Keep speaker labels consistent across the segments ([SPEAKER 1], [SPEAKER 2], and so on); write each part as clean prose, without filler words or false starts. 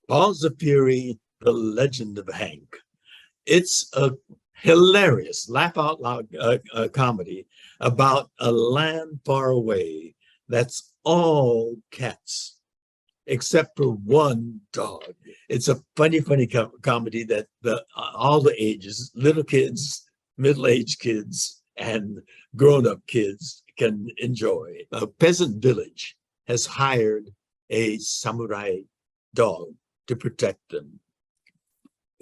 [SPEAKER 1] Paws of Fury, The Legend of Hank. It's a hilarious, laugh out loud comedy about a land far away that's all cats, except for one dog. It's a funny comedy that all the ages, little kids, middle-aged kids, and grown-up kids can enjoy. A peasant village has hired a samurai dog to protect them.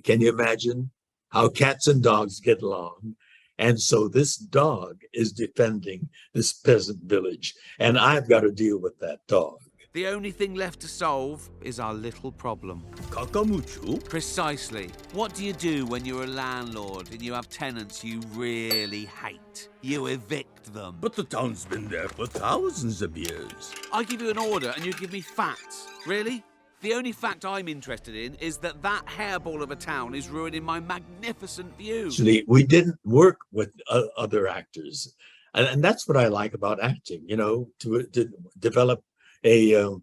[SPEAKER 1] Can you imagine how cats and dogs get along? And so this dog is defending this peasant village, and I've got to deal with that dog.
[SPEAKER 2] The only thing left to solve is our little problem.
[SPEAKER 3] Kakamucho?
[SPEAKER 2] Precisely. What do you do when you're a landlord and you have tenants you really hate? You evict them.
[SPEAKER 3] But the town's been there for thousands of years.
[SPEAKER 2] I give you an order and you give me facts. Really? The only fact I'm interested in is that hairball of a town is ruining my magnificent view.
[SPEAKER 1] Actually, we didn't work with other actors. And that's what I like about acting, you know, to develop a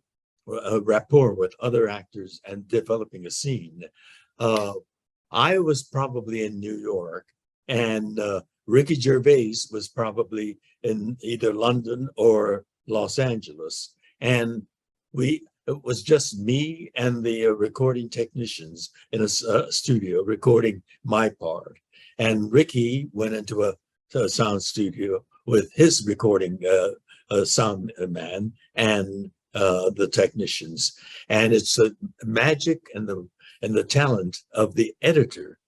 [SPEAKER 1] rapport with other actors and developing a scene. I was probably in New York, and Ricky Gervais was probably in either London or Los Angeles. And it was just me and the recording technicians in a studio recording my part. And Ricky went into a sound studio with his recording sound man and the technicians. And it's the magic and the talent of the editor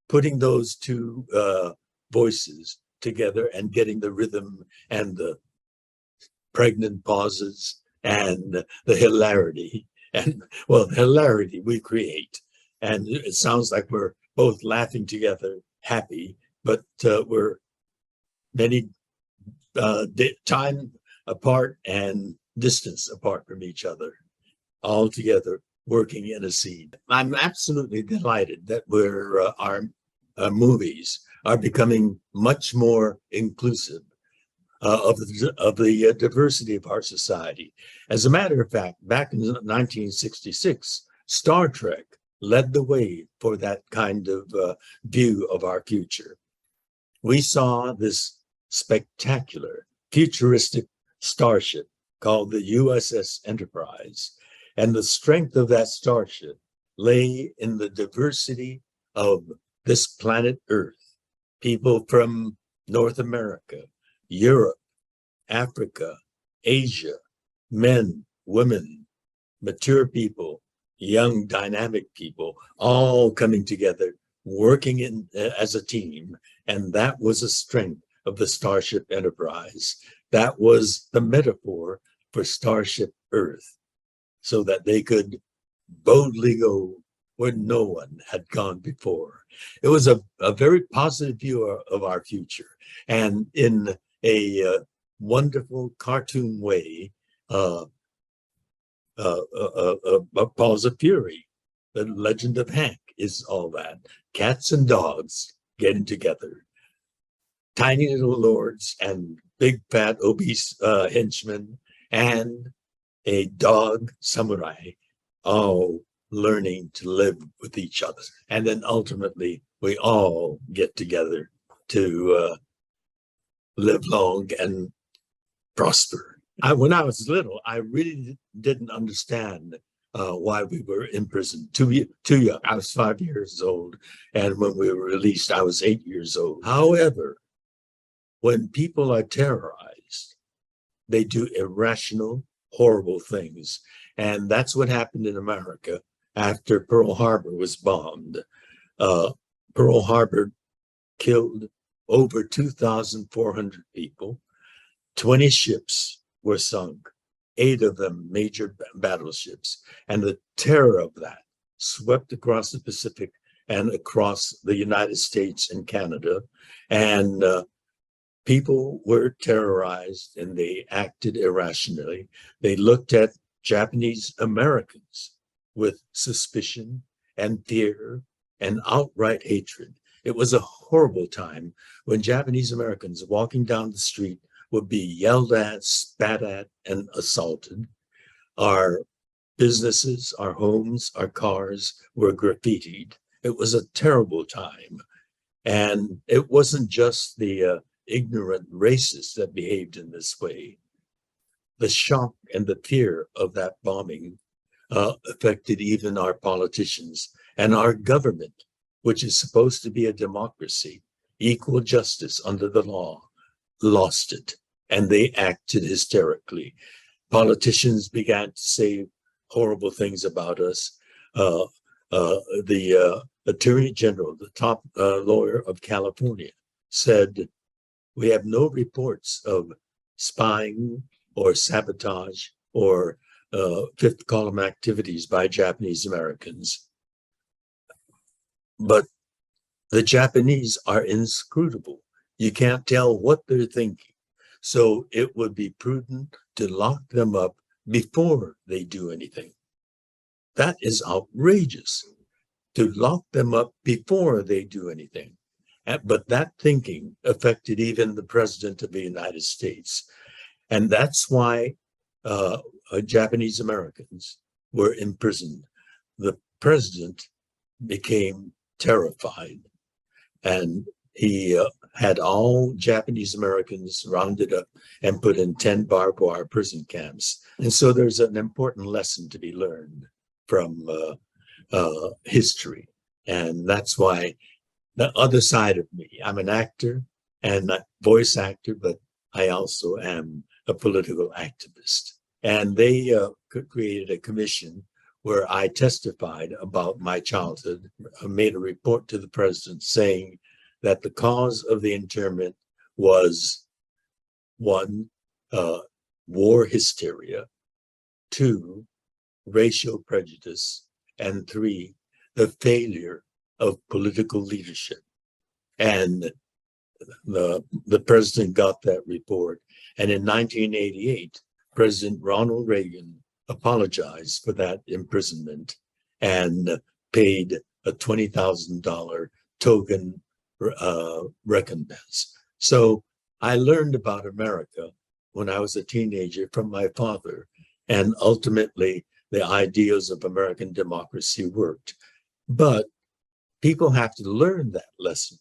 [SPEAKER 1] putting those two voices together and getting the rhythm and the pregnant pauses and the hilarity. And well, the hilarity we create. And it sounds like we're both laughing together, happy, but we're many time apart and distance apart from each other, all together working in a scene. I'm absolutely delighted that our movies are becoming much more inclusive of the diversity of our society. As a matter of fact, back in 1966, Star Trek led the way for that kind of view of our future. We saw this spectacular, futuristic starship called the USS Enterprise. And the strength of that starship lay in the diversity of this planet Earth. People from North America, Europe, Africa, Asia, men, women, mature people, young, dynamic people, all coming together, working as a team. And that was a strength of the Starship Enterprise. That was the metaphor for Starship Earth, so that they could boldly go where no one had gone before. It was a very positive view of our future. And in a wonderful cartoon way, Paws of Fury, The Legend of Hank is all that. Cats and dogs getting together. Tiny little lords and big, fat, obese henchmen and a dog samurai, all learning to live with each other. And then ultimately, we all get together to live long and prosper. When I was little, I really didn't understand why we were in prison. Too young. I was 5 years old. And when we were released, I was 8 years old. However, when people are terrorized, they do irrational, horrible things. And that's what happened in America after Pearl Harbor was bombed. Pearl Harbor killed over 2,400 people. 20 ships were sunk, 8 of them major battleships. And the terror of that swept across the Pacific and across the United States and Canada. And people were terrorized and they acted irrationally. They looked at Japanese Americans with suspicion and fear and outright hatred. It was a horrible time when Japanese Americans walking down the street would be yelled at, spat at, and assaulted. Our businesses, our homes, our cars were graffitied. It was a terrible time. And it wasn't just the ignorant racists that behaved in this way. The shock and the fear of that bombing affected even our politicians and our government, which is supposed to be a democracy, equal justice under the law, lost it. And they acted hysterically. Politicians began to say horrible things about us. The Attorney General, the top lawyer of California, said, "We have no reports of spying or sabotage or fifth column activities by Japanese Americans. But the Japanese are inscrutable. You can't tell what they're thinking. So it would be prudent to lock them up before they do anything." That is outrageous, to lock them up before they do anything. But that thinking affected even the President of the United States. And that's why Japanese Americans were imprisoned. The president became terrified, and he had all Japanese Americans rounded up and put in 10 barbed wire prison camps. And so there's an important lesson to be learned from history. And that's why the other side of me, I'm an actor and a voice actor, but I also am a political activist. And they created a commission where I testified about my childhood. I made a report to the president saying that the cause of the internment was, one, war hysteria, two, racial prejudice, and three, the failure of political leadership. And the president got that report. And in 1988, President Ronald Reagan apologized for that imprisonment and paid a $20,000 token recompense. So I learned about America when I was a teenager from my father, and ultimately the ideas of American democracy worked. But people have to learn that lesson